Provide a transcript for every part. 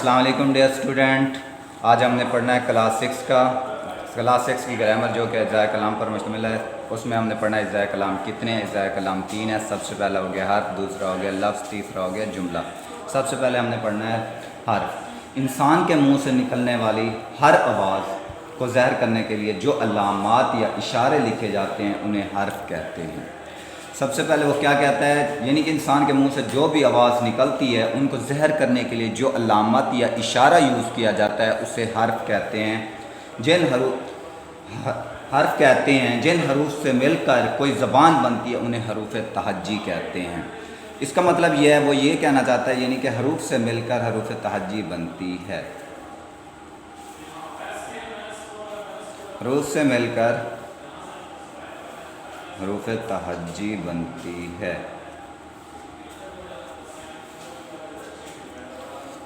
अस्सलाम वालेकुम dear student. आज हमने पढ़ना है क्लास 6 की ग्रामर जो कि इज़्ज़ाए कलाम पर मुश्तमिल है। उसमें हमने पढ़ना है इज़्ज़ाए कलाम कितने, इज़्ज़ाए कलाम 3 है। सबसे पहला हो गया हर्फ, दूसरा हो गया लफ्ज़, तीसरा हो गया जुमला। सबसे पहले हमने पढ़ना है हर्फ। इंसान के मुँह से निकलने वाली हर आवाज़ को ज़ाहिर करने के लिए जो अलामात या इशारे लिखे जाते हैं उन्हें हर्फ कहते हैं। सबसे पहले वो क्या कहता है, यानी कि इंसान के मुंह से जो भी आवाज़ निकलती है उनको ज़हर करने के लिए जो अलामत या इशारा यूज़ किया जाता है उसे हर्फ कहते हैं। हर्फ कहते हैं जिन हरूफ से मिलकर कोई ज़बान बनती है उन्हें हरूफ तहज्जी कहते हैं। इसका मतलब यह है, वो ये कहना चाहता है यानी कि हरूफ से मिलकर हरूफ तहज्जी बनती है। हरूफ से मिलकर हरूफ तहज्जी बनती है।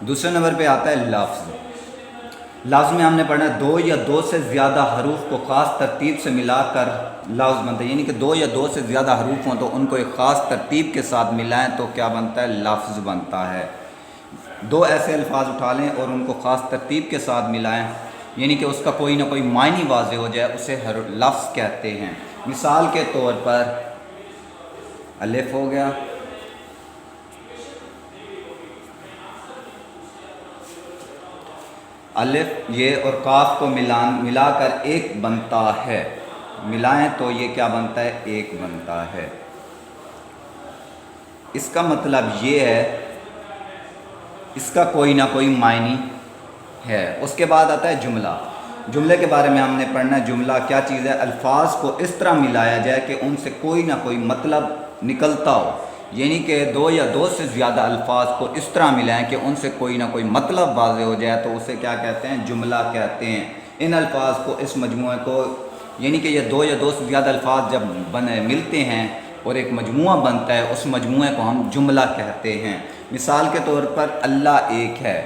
दूसरे नंबर पे आता है लफ्ज़। लफ्ज़ में हमने पढ़ना है दो या दो से ज़्यादा हरूफ को ख़ास तरतीब से मिलाकर लफ्ज़ बनता है, यानी कि दो या दो से ज़्यादा हरूफ हों तो उनको एक ख़ास तरतीब के साथ मिलाएं तो क्या बनता है, लफ्ज़ बनता है। दो ऐसे अल्फाज उठा लें और उनको ख़ास तरतीब के साथ मिलाएं, यानी कि उसका कोई ना कोई मायनी वाज़े हो जाए, उसे लफ्ज़ कहते हैं। मिसाल के तौर पर अलिफ हो गया, अलिफ ये और काफ को मिलाकर एक बनता है। मिलाएं तो ये क्या बनता है, एक बनता है। इसका मतलब ये है इसका कोई ना कोई मायनी है। उसके बाद आता है जुमला। जुमले के बारे में हमने पढ़ना है। जुमला क्या चीज़ है, अल्फाज को इस तरह मिलाया जाए कि उनसे कोई ना कोई मतलब निकलता हो, यानी कि दो या दो से ज़्यादा अल्फाज को इस तरह मिलाएं कि उनसे कोई ना कोई मतलब वाज़े हो जाए तो उसे क्या कहते हैं, जुमला कहते हैं। इन अल्फाज को, इस मजमूए को, यानी कि ये दो या दो से ज़्यादा अल्फाज जब मिलते हैं और एक मजमूआ बनता है, उस मजमूए को हम जुमला कहते हैं। मिसाल के तौर पर अल्लाह एक है।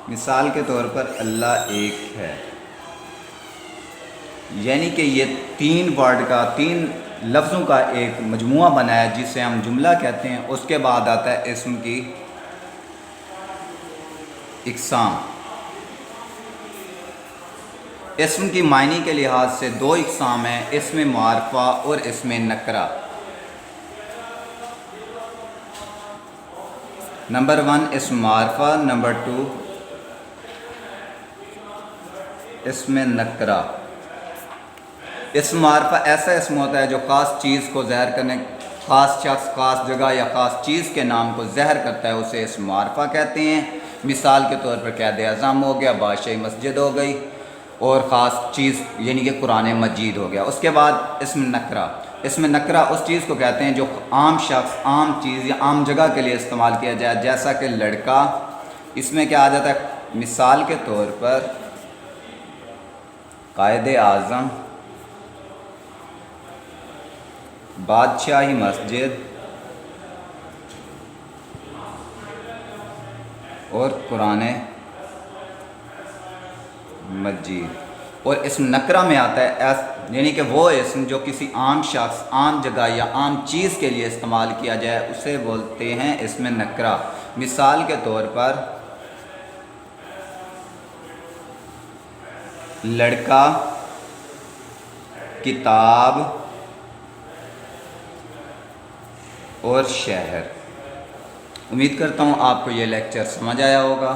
मिसाल के तौर पर अल्लाह एक है, यानी कि ये तीन वर्ड का, तीन लफ्ज़ों का एक मजमूआ बना है जिसे हम जुमला कहते हैं। उसके बाद आता है इस्म की इक़साम। इस्म की मायनी के लिहाज से दो इक़साम हैं, इस्म मारफा और इस्म नकरा। Number 1 इस्म मारफा, number 2 इस्म नकरा। इस्म मारफा ऐसा इस्म होता है जो ख़ास चीज़ को ज़ाहिर करने, ख़ास शख्स, ख़ास जगह या ख़ास चीज़ के नाम को ज़ाहिर करता है, उसे इस्म मारफा कहते हैं। मिसाल के तौर पर क़ायद आज़म हो गया, बादशाही मस्जिद हो गई, और ख़ास चीज़ यानी कि कुरान मजीद हो गया। उसके बाद इस्म नकरा। इस्म नकरा उस चीज़ को कहते हैं जो आम शख्स, आम चीज़ या आम जगह के लिए इस्तेमाल किया जाए, जैसा कि लड़का। इसमें क्या आ जाता है, मिसाल के तौर पर क़ायद आज़म, बादशाही मस्जिद और कुरान मजीद। और इस्म नकरा में आता है यानी कि वो इस्म जो किसी आम शख्स, आम जगह या आम चीज़ के लिए इस्तेमाल किया जाए उसे बोलते हैं इस्म नकरा। मिसाल के तौर पर लड़का, किताब और शहर। उम्मीद करता हूँ आपको ये लेक्चर समझ आया होगा।